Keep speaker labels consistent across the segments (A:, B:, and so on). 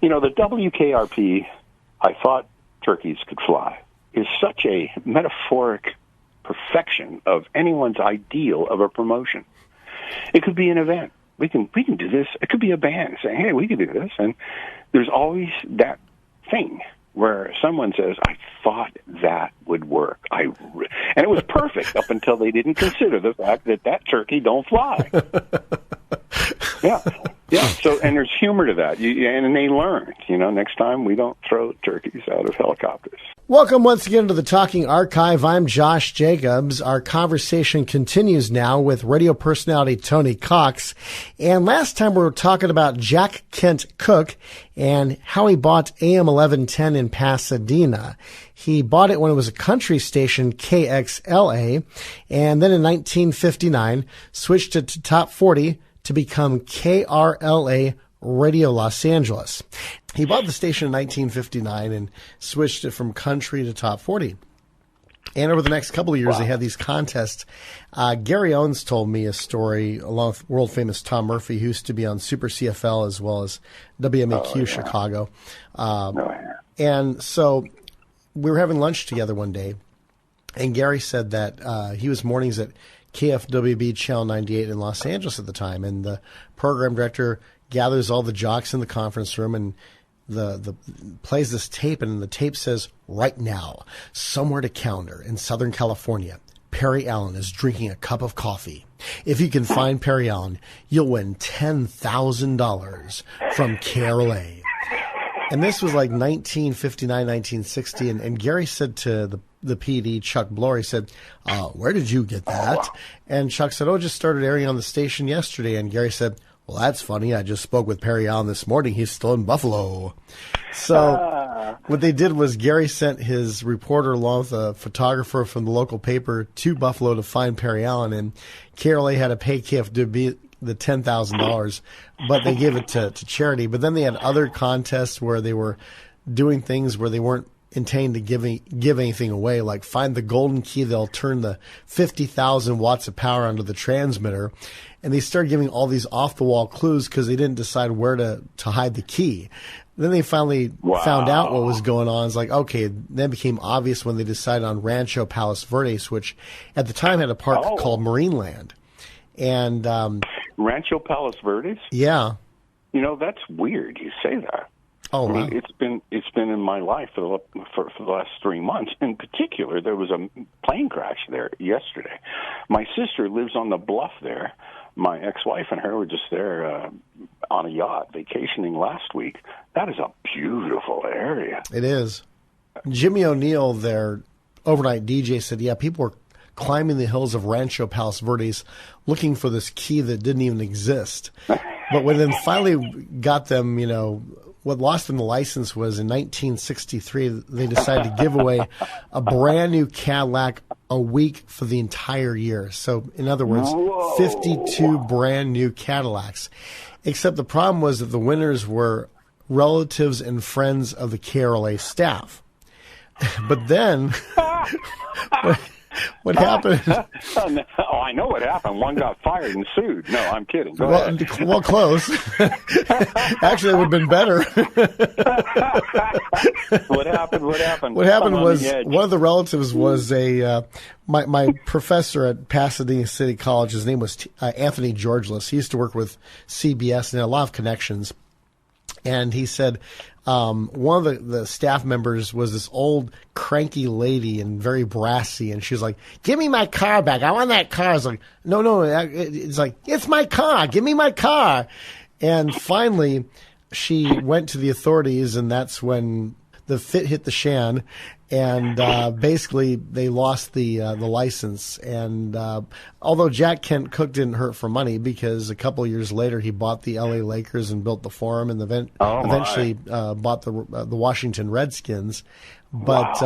A: The WKRP, I thought turkeys could fly, is such a metaphoric perfection of anyone's ideal of a promotion. It could be an event. We can do this. It could be a band saying, hey, we can do this. And there's always that thing where someone says, I thought that would work. And it was perfect up until they didn't consider the fact that turkey don't fly. Yeah. So, and there's humor to that. And they learn, next time we don't throw turkeys out of helicopters.
B: Welcome once again to the Talking Archive. I'm Josh Jacobs. Our conversation continues now with radio personality Tony Cox. And last time we were talking about Jack Kent Cooke and how he bought AM 1110 in Pasadena. He bought it when it was a country station, KXLA, and then in 1959 switched it to Top 40 to become KRLA Radio Los Angeles. He bought the station in 1959 and switched it from country to Top 40. And over the next couple of years, They had these contests. Gary Owens told me a story along with world-famous Tom Murphy, who used to be on Super CFL as well as WMAQ Chicago. And so we were having lunch together one day, and Gary said that he was mornings at KFWB Channel 98 in Los Angeles at the time, and the program director gathers all the jocks in the conference room and the plays this tape, and the tape says, right now, somewhere to counter in Southern California, Perry Allen is drinking a cup of coffee. If you can find Perry Allen, you'll win $10,000 from KRLA. And this was like 1959, 1960, and Gary said to the PD, Chuck Bloor, he said, where did you get that? And Chuck said, it just started airing on the station yesterday. And Gary said, well, that's funny. I just spoke with Perry Allen this morning. He's still in Buffalo. So what they did was Gary sent his reporter along with a photographer from the local paper to Buffalo to find Perry Allen, and KRLA had to pay KFWB the $10,000, but they gave it to charity. But then they had other contests where they were doing things where they weren't intending to give anything away, like find the golden key. They'll turn the 50,000 watts of power onto the transmitter. And they started giving all these off-the-wall clues because they didn't decide where to hide the key. Then they finally found out what was going on. It's like, okay, then it became obvious when they decided on Rancho Palos Verdes, which at the time had a park called Marineland. And
A: Rancho Palos Verdes?
B: Yeah.
A: That's weird you say that.
B: Oh, wow.
A: It's been in my life for the last 3 months. In particular, there was a plane crash there yesterday. My sister lives on the bluff there. My ex-wife and her were just there on a yacht vacationing last week. That is a beautiful area.
B: It is. Jimmy O'Neill, their overnight DJ, said, people were climbing the hills of Rancho Palos Verdes looking for this key that didn't even exist. But when then finally got them, what lost them the license was in 1963, they decided to give away a brand new Cadillac a week for the entire year. So, in other words, 52 brand new Cadillacs. Except the problem was that the winners were relatives and friends of the KRLA staff. But then, what happened?
A: Oh, I know what happened. One got fired and sued. No, I'm kidding. Go ahead.
B: Well, close. Actually, it would have been better.
A: What happened?
B: What happened was one of the relatives was my professor at Pasadena City College. His name was Anthony Georgelas. He used to work with CBS and had a lot of connections. And he said one of the staff members was this old cranky lady and very brassy, and she was like, give me my car back. I want that car. I was like, no. It's like, it's my car. Give me my car. And finally, she went to the authorities, and that's when the fit hit the shan, and basically they lost the license. And although Jack Kent Cooke didn't hurt for money, because a couple of years later he bought the LA Lakers and built the Forum, and eventually bought the Washington Redskins. But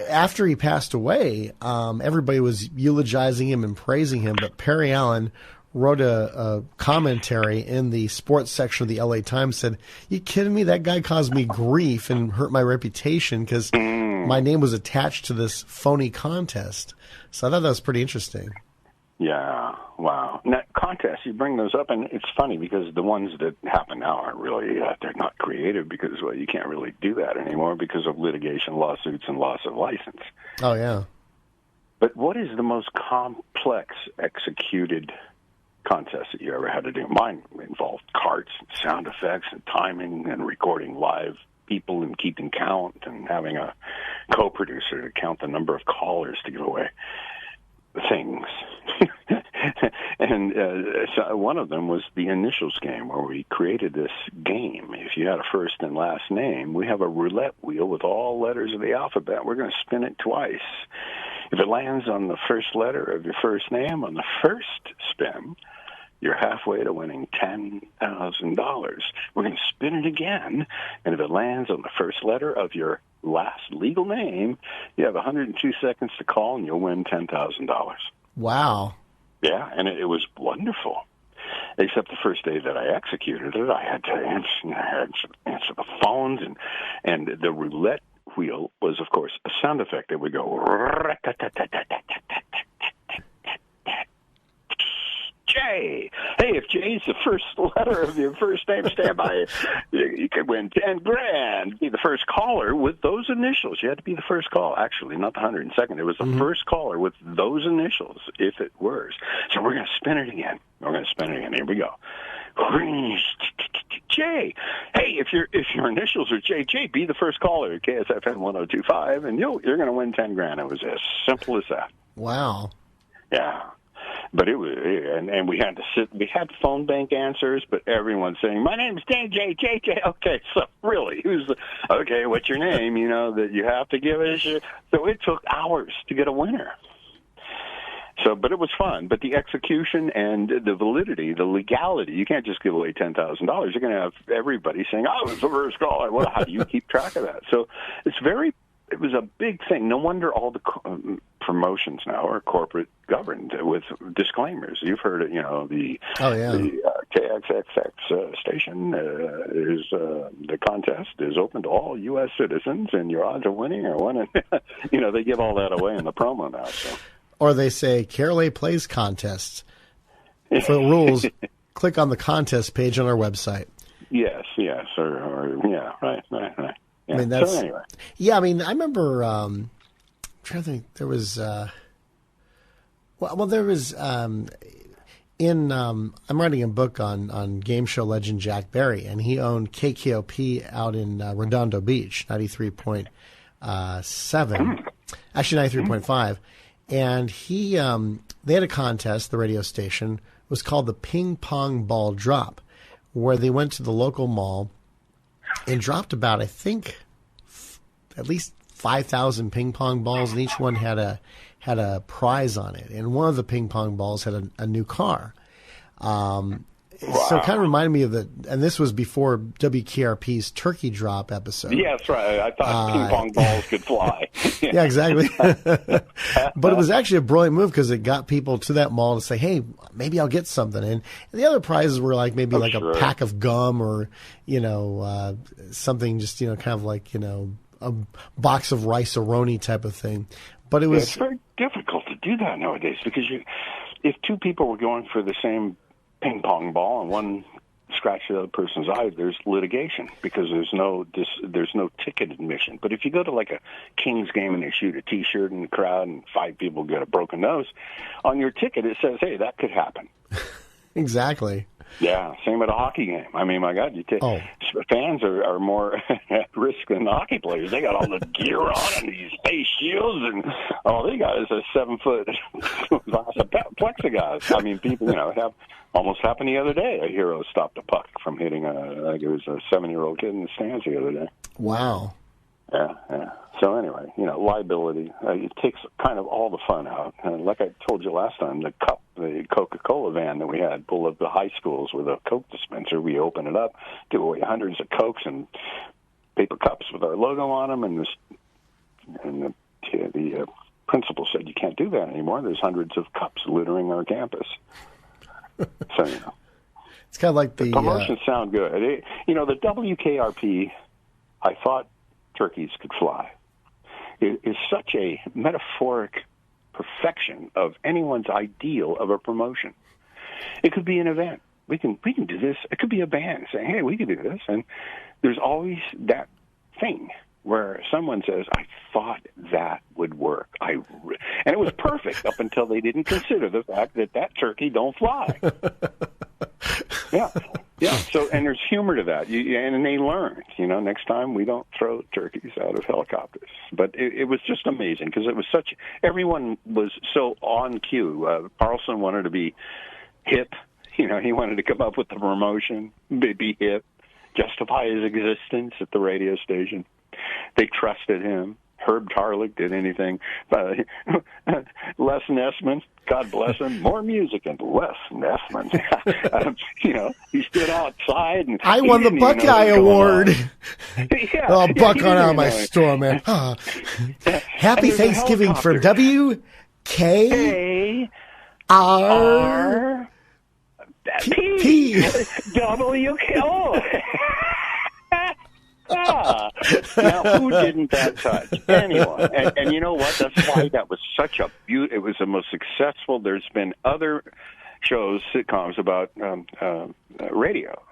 B: after he passed away, everybody was eulogizing him and praising him. But Perry Allen wrote a commentary in the sports section of the LA Times, said, you kidding me? That guy caused me grief and hurt my reputation because my name was attached to this phony contest. So I thought that was pretty interesting.
A: Yeah, wow. Now, contests you bring those up, and it's funny because the ones that happen now aren't really, they're not creative because, well, you can't really do that anymore because of litigation, lawsuits, and loss of license.
B: Oh, yeah.
A: But what is the most complex executed contest that you ever had to do? Mine involved carts, and sound effects, and timing, and recording live people and keeping count, and having a co-producer to count the number of callers to give away things. And so one of them was the initials game, where we created this game. If you had a first and last name, we have a roulette wheel with all letters of the alphabet. We're going to spin it twice. If it lands on the first letter of your first name on the first spin, you're halfway to winning $10,000. We're going to spin it again, and if it lands on the first letter of your last legal name, you have 102 seconds to call, and you'll win $10,000.
B: Wow.
A: Yeah, and it was wonderful. Except the first day that I executed it, I had to answer the phones, and the roulette wheel was, of course, a sound effect that would go J. Hey, if J's the first letter of your first name, stand by. You could win $10,000. Be the first caller with those initials. You had to be the first call. Actually, not the 102nd. It was the first caller with those initials, if it were. So we're going to spin it again. Here we go. J. Hey, if your initials are JJ, be the first caller at KSFM 1025, and you're going to win $10,000. It was as simple as that.
B: Wow.
A: Yeah. But it was, and we had to sit. We had phone bank answers, but everyone's saying, "My name's JJ." Okay, so really, okay? What's your name? You know that you have to give us. So it took hours to get a winner. So, but it was fun. But the execution and the validity, the legality, you can't just give away $10,000. You're going to have everybody saying, "I was the first caller." Well, how do you keep track of that? So it was a big thing. No wonder all the promotions now are corporate governed with disclaimers. You've heard it, the KXXX station is the contest is open to all U.S. citizens, and your odds of winning are one. And they give all that away in the promo now. So.
B: Or they say KRLA plays contests. For the rules, click on the contest page on our website.
A: Yes, or yeah, right. Yeah.
B: I mean, that's,
A: so anyway.
B: Yeah, I mean, I remember, I'm trying to think, there was, there was, I'm writing a book on game show legend Jack Barry, and he owned KKOP out in Redondo Beach, 93.7, actually 93.5, and they had a contest, the radio station, it was called the Ping Pong Ball Drop, where they went to the local mall and dropped about, I think, at least 5,000 ping pong balls, and each one had a prize on it. And one of the ping pong balls had a new car. Wow. So it kind of reminded me of and this was before WKRP's Turkey Drop episode.
A: Yes, right. I thought ping pong balls could fly.
B: Yeah, exactly. But it was actually a brilliant move because it got people to that mall to say, hey, maybe I'll get something. And the other prizes were like maybe a pack of gum or, something just, kind of like, a box of rice-a-roni type of thing. But it was...
A: it's very difficult to do that nowadays because if two people were going for the same ping pong ball and one scratched the other person's eye, there's litigation because there's no ticket admission. But if you go to like a Kings game and they shoot a T-shirt in the crowd and 5 people get a broken nose, on your ticket it says, hey, that could happen.
B: Exactly.
A: Yeah, same at a hockey game. I mean, my God, fans are more at risk than hockey players. They got all the gear on and these face shields, and all they got is a 7-foot plexiglass. I mean, people, it almost happened the other day. A hero stopped a puck from hitting it was a 7-year-old kid in the stands the other day.
B: Wow.
A: Yeah. So anyway, liability, it takes kind of all the fun out. And like I told you last time, the Coca-Cola van that we had full of the high schools with a Coke dispenser, we open it up, give away hundreds of Cokes and paper cups with our logo on them, and the principal said you can't do that anymore. There's hundreds of cups littering our campus. So,
B: it's kind of like the
A: promotions sound good. The WKRP, I thought turkeys could fly. It is such a metaphoric perfection of anyone's ideal of a promotion. It could be an event. We can do this. It could be a band saying, hey, we can do this. And there's always that thing where someone says, I thought that would work. And it was perfect up until they didn't consider the fact that turkey don't fly. Yeah. So, and there's humor to that. And they learned, next time we don't throw turkeys out of helicopters. But it was just amazing because it was everyone was so on cue. Carlson wanted to be hip. He wanted to come up with the promotion, be hip, justify his existence at the radio station. They trusted him. Herb Tarlick did anything. Les Nessman, God bless him, more music and Les Nessman. He stood outside and
B: I won the Buckeye Award.
A: Yeah,
B: oh, Buck on out of my store, man. Happy Thanksgiving for WKRP.
A: Now, who didn't that touch? Anyone. And you know what? That's why that was such a it was the most successful. There's been other shows, sitcoms about radio,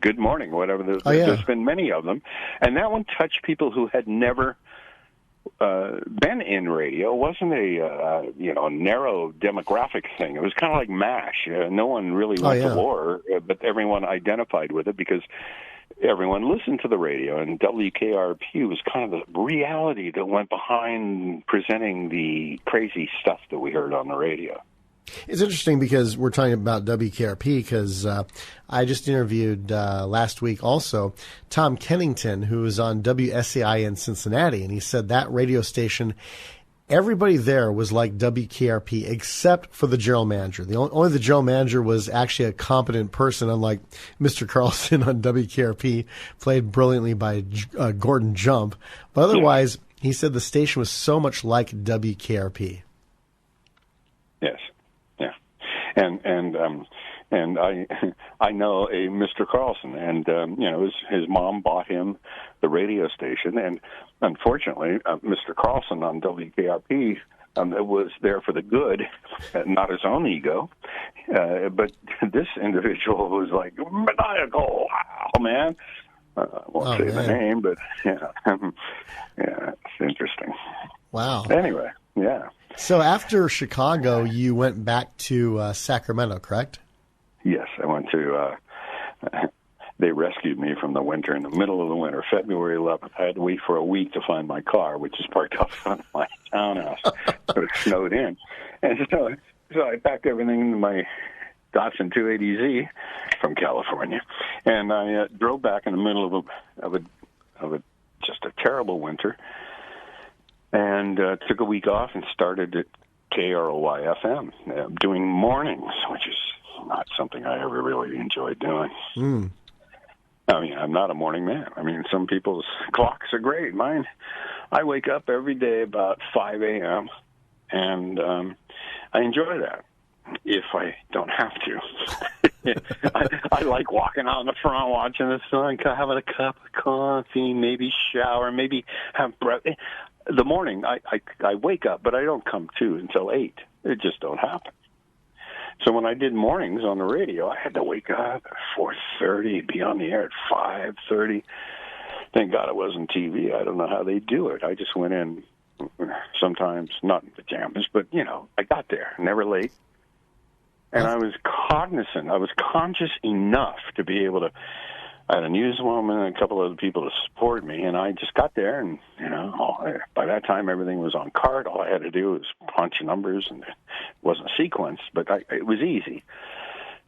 A: Good Morning, whatever. There's been many of them. And that one touched people who had never been in radio. It wasn't a narrow demographic thing. It was kind of like MASH. No one really went to war, but everyone identified with it because everyone listened to the radio, and WKRP was kind of the reality that went behind presenting the crazy stuff that we heard on the radio.
B: It's interesting because we're talking about WKRP because I just interviewed last week also Tom Kennington, who was on WSAI in Cincinnati, and he said that radio station, everybody there was like WKRP except for the general manager. Only the general manager was actually a competent person, unlike Mr. Carlson on WKRP, played brilliantly by Gordon Jump. But otherwise, he said the station was so much like WKRP.
A: Yes. Yeah. And I know a Mr. Carlson, and his mom bought him the radio station, and unfortunately, Mr. Carlson on WKRP was there for the good, not his own ego. But this individual was like maniacal. Wow, man! I won't say the name, but yeah, it's interesting.
B: Wow.
A: Anyway, yeah.
B: So after Chicago, you went back to Sacramento, correct?
A: Yes, I went to. They rescued me from the winter in the middle of the winter, February 11th. I had to wait for a week to find my car, which is parked up front of my townhouse. So it snowed in. And so I packed everything into my Datsun 280Z from California, and I drove back in the middle of just a terrible winter, and took a week off and started at KROY FM, doing mornings, which is not something I ever really enjoyed doing. I mean, I'm not a morning man. I mean, some people's clocks are great. Mine, I wake up every day about 5 a.m., and I enjoy that if I don't have to. I like walking out in the front, watching the sun, having a cup of coffee, maybe shower, maybe have breakfast. The morning, I wake up, but I don't come to until 8. It just don't happen. So when I did mornings on the radio, I had to wake up at 4:30, be on the air at 5:30. Thank God it wasn't TV. I don't know how they do it. I just went in sometimes, not in pajamas, but, I got there, never late. And I was cognizant. I was conscious enough to be able to. I had a newswoman and a couple other people to support me, and I just got there, and, by that time everything was on card. All I had to do was punch numbers, and it wasn't sequenced, but it was easy.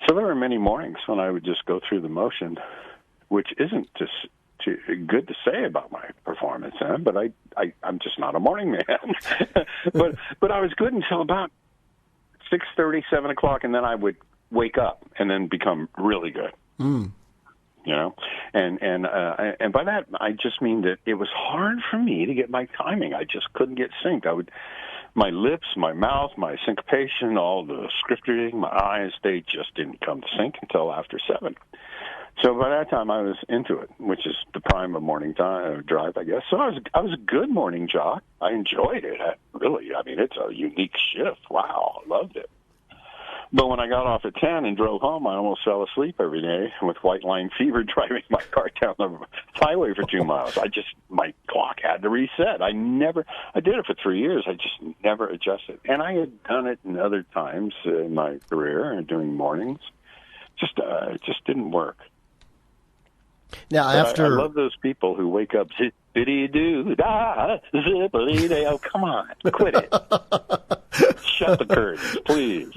A: So there were many mornings when I would just go through the motion, which isn't just good to say about my performance, but I'm just not a morning man. but I was good until about 6:30, 7 o'clock, and then I would wake up and then become really good. And by that I just mean that it was hard for me to get my timing. I just couldn't get synced. My lips, my mouth, my syncopation, all the script reading, my eyes, they just didn't come to sync until after 7. So by that time I was into it, which is the prime of morning drive, I guess. So I was a good morning jock. I enjoyed it. It's a unique shift. Wow, I loved it. But when I got off at 10 and drove home, I almost fell asleep every day with white line fever driving my car down the highway for 2 miles. My clock had to reset. I did it for 3 years. I just never adjusted. And I had done it in other times in my career, doing mornings. It just didn't work.
B: Now,
A: I love those people who wake up, zippity-doo-dah, zippity-day. Oh, come on, quit it. Shut the curtains, please.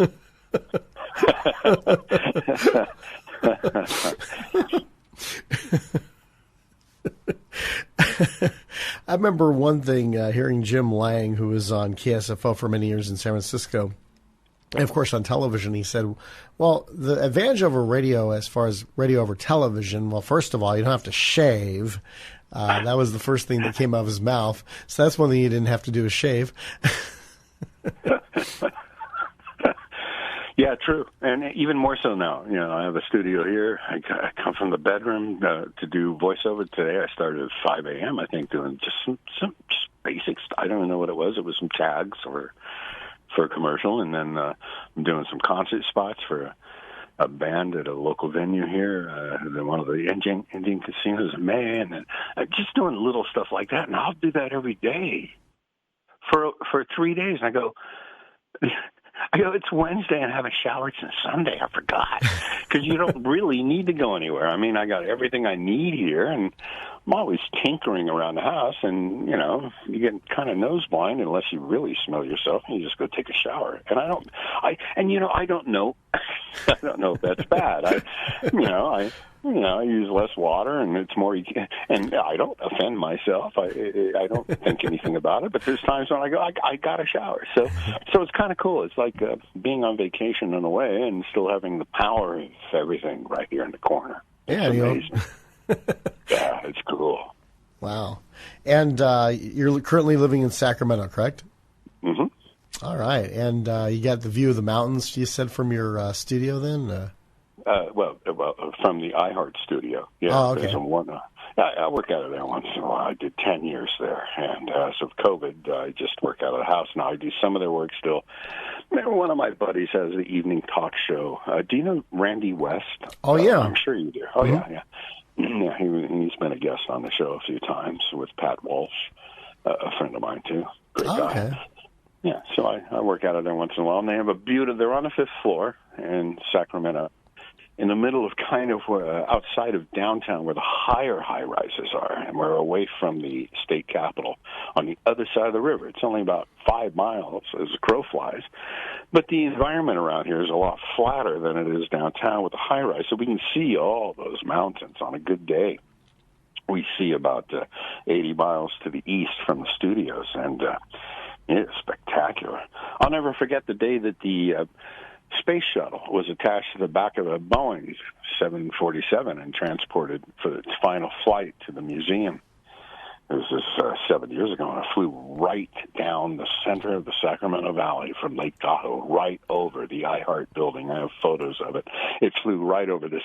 B: I remember one thing, hearing Jim Lang, who was on KSFO for many years in San Francisco, and of course on television. He said, well, the advantage over radio, as far as radio over television, well, first of all, you don't have to shave. That was the first thing that came out of his mouth. So that's one thing you didn't have to do, is shave.
A: Yeah, true. And even more so now. I have a studio here. I come from the bedroom to do voiceover. Today I started at 5 a.m., I think, doing just some basic stuff. I don't even know what it was. It was some tags for a commercial, and then I'm doing some concert spots for a band at a local venue here, one of the Indian casinos in May, and then just doing little stuff like that. And I'll do that every day for 3 days. And I go, it's Wednesday and I haven't showered since Sunday. I forgot. Because you don't really need to go anywhere. I mean, I got everything I need here, and I'm always tinkering around the house, and, you get kind of nose blind unless you really smell yourself, and you just go take a shower. And I don't know. I don't know if that's bad. I use less water, and it's more, and I don't offend myself. I don't think anything about it, but there's times when I go, I got to shower. So it's kind of cool. It's like being on vacation in a way, and still having the power of everything right here in the corner. It's amazing. Yeah, it's cool.
B: Wow. And you're currently living in Sacramento, correct?
A: Mm-hmm.
B: All right. And you got the view of the mountains, you said, from your studio then?
A: Well, from the iHeart studio. Yeah,
B: oh, okay.
A: There's one. I work out of there once in a while. I did 10 years there, and so with COVID, I just work out of the house now. I do some of their work still. One of my buddies has the evening talk show. Do you know Randy West?
B: Oh, yeah.
A: I'm sure you do. Oh,
B: mm-hmm.
A: Yeah. Yeah, he's been a guest on the show a few times with Pat Walsh, a friend of mine, too. Great guy.
B: Okay.
A: Yeah, so I work out of there once in a while, and they have they're on the 5th floor in Sacramento, in the middle of kind of outside of downtown where the high-rises are, and we're away from the state capitol on the other side of the river. It's only about 5 miles as the crow flies, but the environment around here is a lot flatter than it is downtown with the high-rise, so we can see all those mountains on a good day. We see about 80 miles to the east from the studios, and it's spectacular. I'll never forget the day that the space shuttle was attached to the back of a Boeing 747 and transported for its final flight to the museum. It was this 7 years ago, and it flew right down the center of the Sacramento Valley from Lake Tahoe, right over the iHeart building. I have photos of it. It flew right over this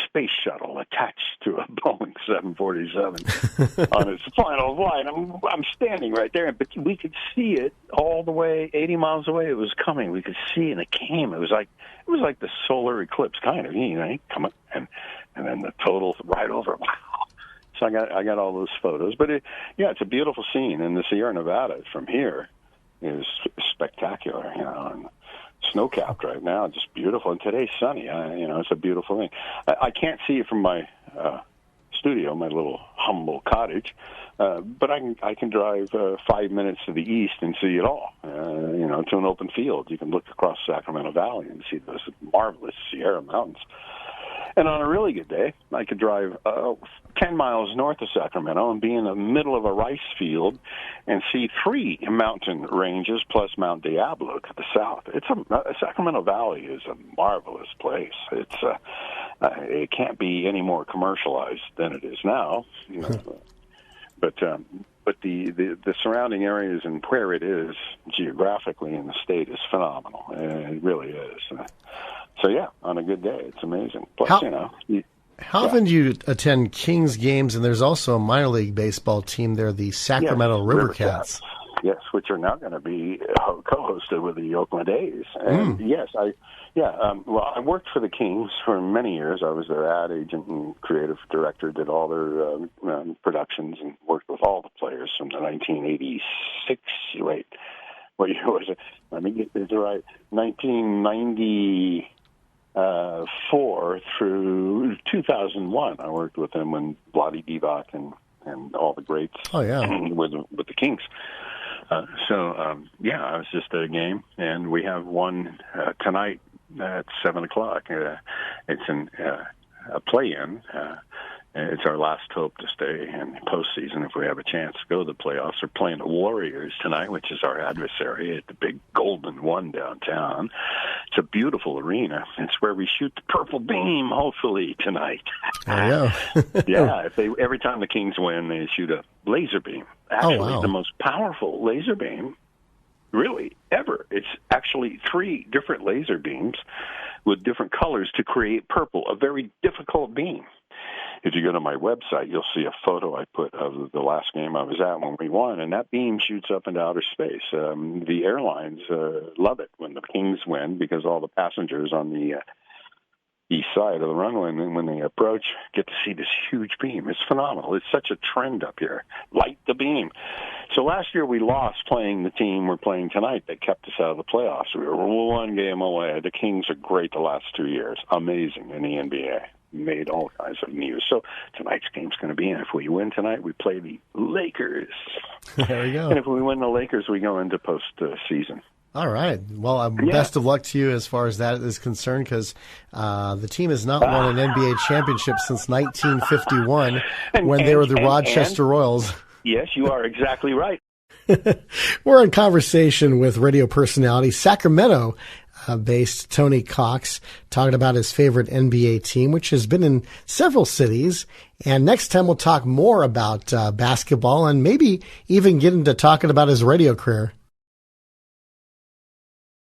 A: space shuttle attached to a Boeing 747 on its final flight. I'm standing right there, but we could see it all the way 80 miles away. It was coming. We could see, and it came. It was like the solar eclipse, kind of. Come up, and then the total right over. Wow. So I got all those photos, but it's a beautiful scene, and the Sierra Nevada from here is spectacular, and snow-capped right now, just beautiful. And today's sunny, it's a beautiful thing. I can't see it from my studio, my little humble cottage, but I can drive 5 minutes to the east and see it all, to an open field. You can look across Sacramento Valley and see those marvelous Sierra Mountains. And on a really good day, I could drive 10 miles north of Sacramento and be in the middle of a rice field and see 3 mountain ranges plus Mount Diablo to the south. Sacramento Valley is a marvelous place. It can't be any more commercialized than it is now. But the surrounding areas and where it is geographically in the state is phenomenal. It really is. So, yeah, on a good day, it's amazing. Plus,
B: how often do you attend Kings games? And there's also a minor league baseball team there, the Sacramento Rivercats.
A: Yes, which are now going to be co-hosted with the Oakland A's. And yes, well, I worked for the Kings for many years. I was their ad agent and creative director, did all their productions, and worked with all the players from the 1986. Wait, what year was it? Let me get this right. 1994 through 2001. I worked with them when Vlade Divac and all the greats with the Kings. I was just at a game, and we have one tonight at 7:00. It's a play-in. It's our last hope to stay in the postseason if we have a chance to go to the playoffs. We're playing the Warriors tonight, which is our adversary at the big Golden One downtown. It's a beautiful arena. It's where we shoot the purple beam, hopefully, tonight. Every time the Kings win, they shoot a laser beam. Actually, the most powerful laser beam, really, ever. It's actually 3 different laser beams with different colors to create purple, a very difficult beam. If you go to my website, you'll see a photo I put of the last game I was at when we won, and that beam shoots up into outer space. The airlines love it when the Kings win because all the passengers on the east side of the runway, and when they approach, get to see this huge beam. It's phenomenal. It's such a trend up here. Light the beam. So last year we lost playing the team we're playing tonight that kept us out of the playoffs. We were 1 game away. The Kings are great the last 2 years. Amazing in the NBA. Made all kinds of news. So tonight's game's going to be in. If we win tonight, we play the Lakers.
B: There we go.
A: And if we win the Lakers, we go into postseason.
B: All right. Well, best of luck to you as far as that is concerned, because the team has not won an NBA championship since 1951 when they were the Rochester Royals.
A: Yes, you are exactly right.
B: We're in conversation with radio personality, Sacramento based Tony Cox, talking about his favorite NBA team, which has been in several cities. And next time we'll talk more about basketball and maybe even get into talking about his radio career.